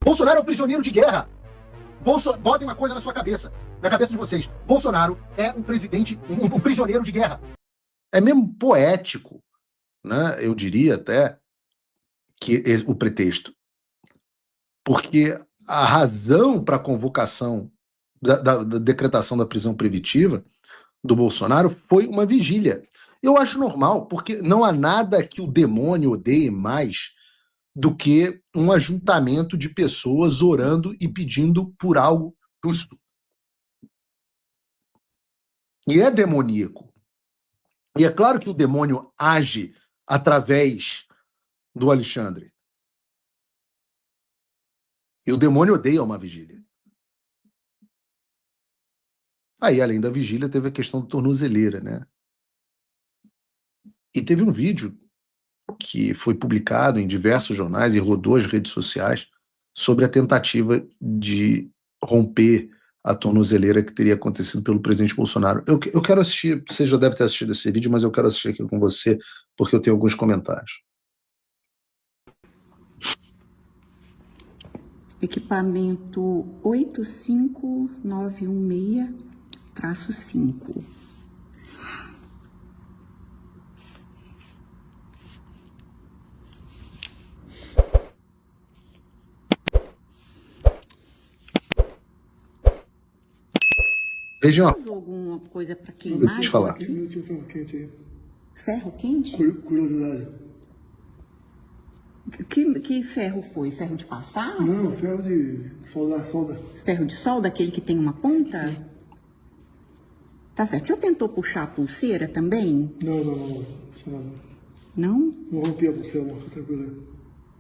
Bolsonaro é um prisioneiro de guerra. Botem uma coisa na sua cabeça, na cabeça de vocês. Bolsonaro é um presidente, um prisioneiro de guerra. É mesmo poético, né? Eu diria até que o pretexto. Porque a razão para a convocação da decretação da prisão preventiva do Bolsonaro foi uma vigília. Eu acho normal, porque não há nada que o demônio odeie mais do que um ajuntamento de pessoas orando e pedindo por algo justo. E é demoníaco. E é claro que o demônio age através do Alexandre. E o demônio odeia uma vigília. Aí, além da vigília, teve a questão da tornozeleira, né? E teve um vídeo que foi publicado em diversos jornais e rodou as redes sociais sobre a tentativa de romper a tornozeleira que teria acontecido pelo presidente Bolsonaro. Eu quero assistir, você já deve ter assistido esse vídeo, mas eu quero assistir aqui com você, porque eu tenho alguns comentários. Equipamento 85916-5. Vejam. Alguma coisa para queimar? Deixa eu te falar. Ferro quente aí. Ferro quente? Curiosidade. Que ferro foi? Ferro de passar? Não, ferro de solda. Ferro de solda, aquele que tem uma ponta? Sim. Tá certo. O senhor tentou puxar a pulseira também? Não. Não? Não rompi a pulseira, não. Fica tranquilo.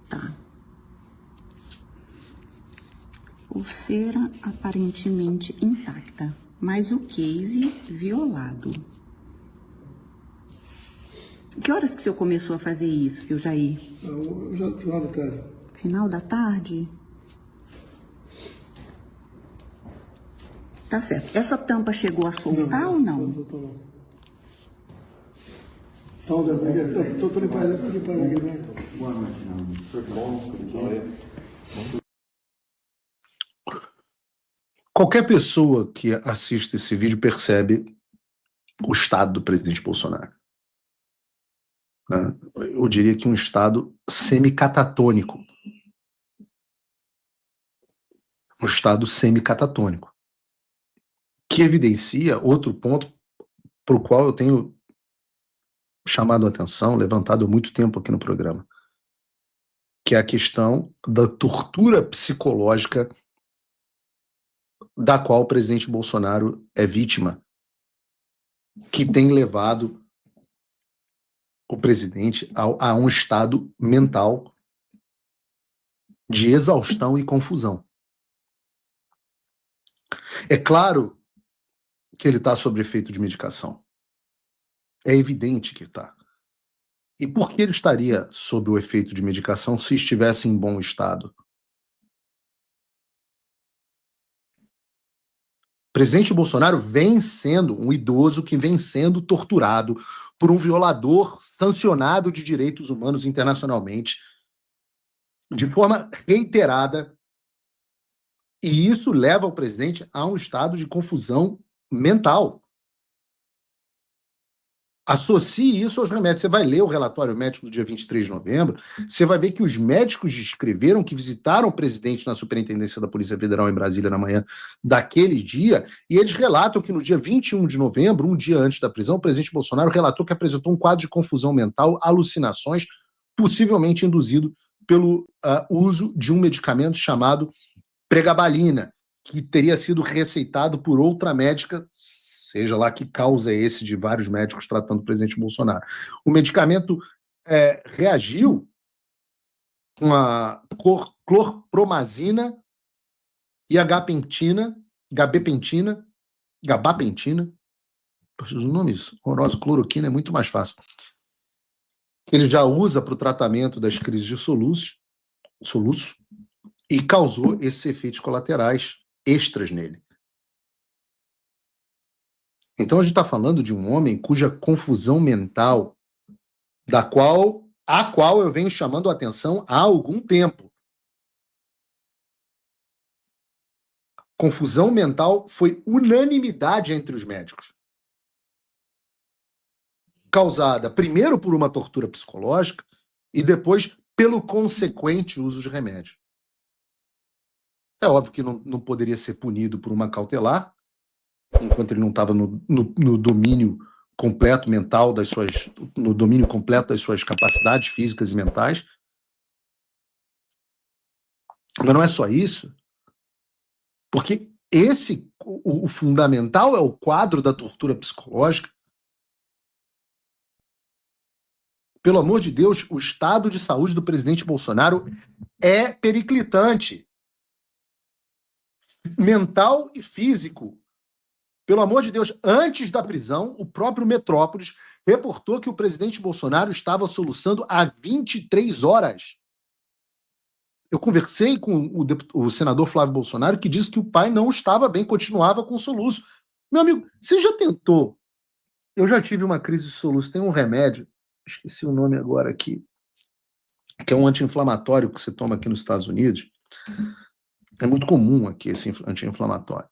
Tá. Pulseira aparentemente intacta, mas o case violado. Que horas que o senhor começou a fazer isso, seu Jair? Já final da tarde. Final da tarde? Tá certo. Essa tampa chegou a soltar ou não? Não. Tô limpando aqui. Boa noite, tudo bom? Qualquer pessoa que assiste esse vídeo percebe o estado do presidente Bolsonaro. Eu diria que um estado semicatatônico. Um estado semicatatônico. Que evidencia outro ponto para o qual eu tenho chamado a atenção, levantado há muito tempo aqui no programa, que é a questão da tortura psicológica da qual o presidente Bolsonaro é vítima, que tem levado o presidente a um estado mental de exaustão e confusão. É claro que ele está sob efeito de medicação. É evidente que está. E por que ele estaria sob o efeito de medicação se estivesse em bom estado? O presidente Bolsonaro vem sendo um idoso que vem sendo torturado por um violador sancionado de direitos humanos internacionalmente, de forma reiterada, e isso leva o presidente a um estado de confusão mental. Associe isso aos remédios. Você vai ler o relatório médico do dia 23 de novembro, você vai ver que os médicos descreveram que visitaram o presidente na Superintendência da Polícia Federal em Brasília na manhã daquele dia, e eles relatam que no dia 21 de novembro, um dia antes da prisão, o presidente Bolsonaro relatou que apresentou um quadro de confusão mental, alucinações, possivelmente induzido pelo uso de um medicamento chamado pregabalina, que teria sido receitado por outra médica, seja lá que causa esse de vários médicos tratando o presidente Bolsonaro. O medicamento reagiu com a clorpromazina e gabapentina, os nomes horrorosos, cloroquina é muito mais fácil. Ele já usa para o tratamento das crises de soluço, e causou esses efeitos colaterais extras nele. Então a gente está falando de um homem cuja confusão mental, a qual eu venho chamando a atenção há algum tempo, confusão mental foi unanimidade entre os médicos. Causada primeiro por uma tortura psicológica e depois pelo consequente uso de remédio. É óbvio que não poderia ser punido por uma cautelar, enquanto ele não estava no domínio completo mental no domínio completo das suas capacidades físicas e mentais. Mas não é só isso, porque o fundamental é o quadro da tortura psicológica. Pelo amor de Deus, o estado de saúde do presidente Bolsonaro é periclitante. Mental e físico. Pelo amor de Deus, antes da prisão, o próprio Metrópolis reportou que o presidente Bolsonaro estava soluçando há 23 horas. Eu conversei com o senador Flávio Bolsonaro, que disse que o pai não estava bem, continuava com soluço. Meu amigo, você já tentou? Eu já tive uma crise de soluço. Tem um remédio, esqueci o nome agora aqui, que é um anti-inflamatório que você toma aqui nos Estados Unidos. É muito comum aqui esse anti-inflamatório.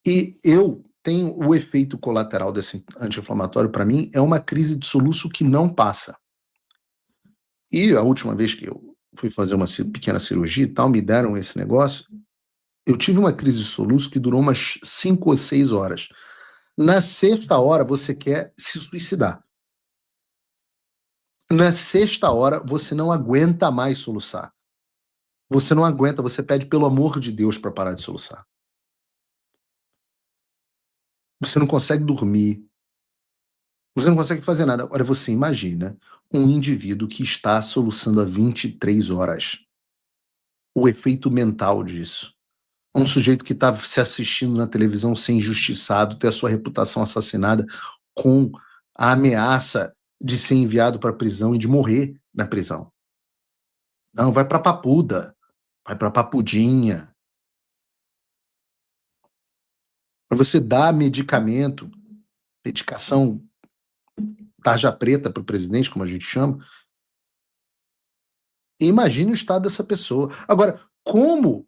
E eu tenho o efeito colateral desse anti-inflamatório, para mim, é uma crise de soluço que não passa. E a última vez que eu fui fazer uma pequena cirurgia e tal, me deram esse negócio, eu tive uma crise de soluço que durou umas 5 ou 6 horas. Na sexta hora, você quer se suicidar. Na sexta hora, você não aguenta mais soluçar. Você não aguenta, você pede pelo amor de Deus para parar de soluçar. Você não consegue dormir. Você não consegue fazer nada. Agora, você imagina um indivíduo que está soluçando há 23 horas. O efeito mental disso. Um sujeito que está se assistindo na televisão ser injustiçado, ter a sua reputação assassinada com a ameaça de ser enviado para a prisão e de morrer na prisão. Não, vai para Papuda. Vai para Papudinha. Você dá medicamento, medicação tarja preta para o presidente, como a gente chama, e imagine o estado dessa pessoa. Agora, como?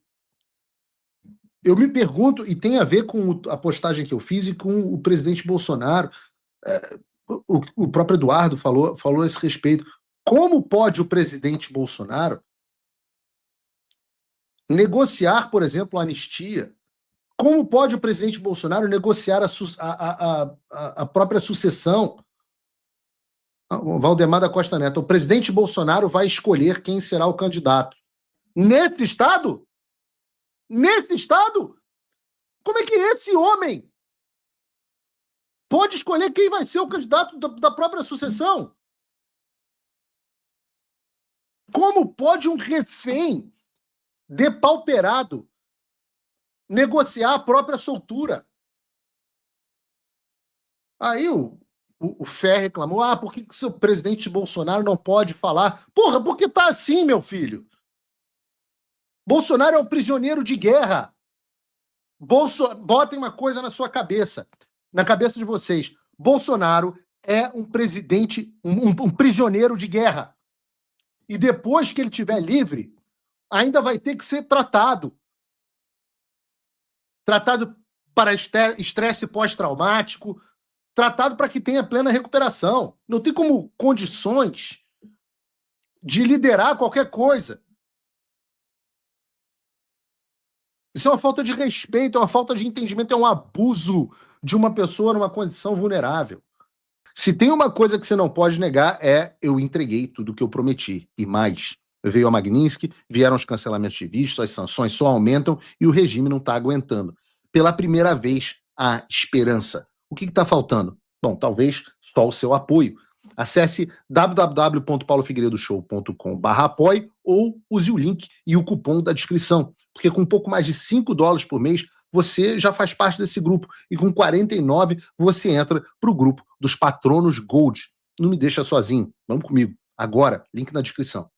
Eu me pergunto, e tem a ver com a postagem que eu fiz e com o presidente Bolsonaro, o próprio Eduardo falou a esse respeito. Como pode o presidente Bolsonaro negociar, por exemplo, a anistia? Como pode o presidente Bolsonaro negociar a própria sucessão? O Valdemar da Costa Neto, o presidente Bolsonaro vai escolher quem será o candidato. Nesse estado? Nesse estado? Como é que esse homem pode escolher quem vai ser o candidato da própria sucessão? Como pode um refém depauperado negociar a própria soltura? Aí o Fé reclamou, por que o seu presidente Bolsonaro não pode falar? Porra, porque tá assim, meu filho. Bolsonaro é um prisioneiro de guerra. Botem uma coisa na sua cabeça, na cabeça de vocês. Bolsonaro é um presidente, um prisioneiro de guerra. E depois que ele estiver livre, ainda vai ter que ser tratado. Tratado para estresse pós-traumático, tratado para que tenha plena recuperação. Não tem como condições de liderar qualquer coisa. Isso é uma falta de respeito, é uma falta de entendimento, é um abuso de uma pessoa numa condição vulnerável. Se tem uma coisa que você não pode negar eu entreguei tudo o que eu prometi. E mais, veio a Magnitsky, vieram os cancelamentos de visto, as sanções só aumentam e o regime não está aguentando. Pela primeira vez, há esperança. O que está faltando? Bom, talvez só o seu apoio. Acesse www.paulofigueiredoshow.com/apoie ou use o link e o cupom da descrição, porque com um pouco mais de $5 por mês, você já faz parte desse grupo, e com 49 você entra para o grupo dos patronos Gold. Não me deixa sozinho, vamos comigo. Agora, link na descrição.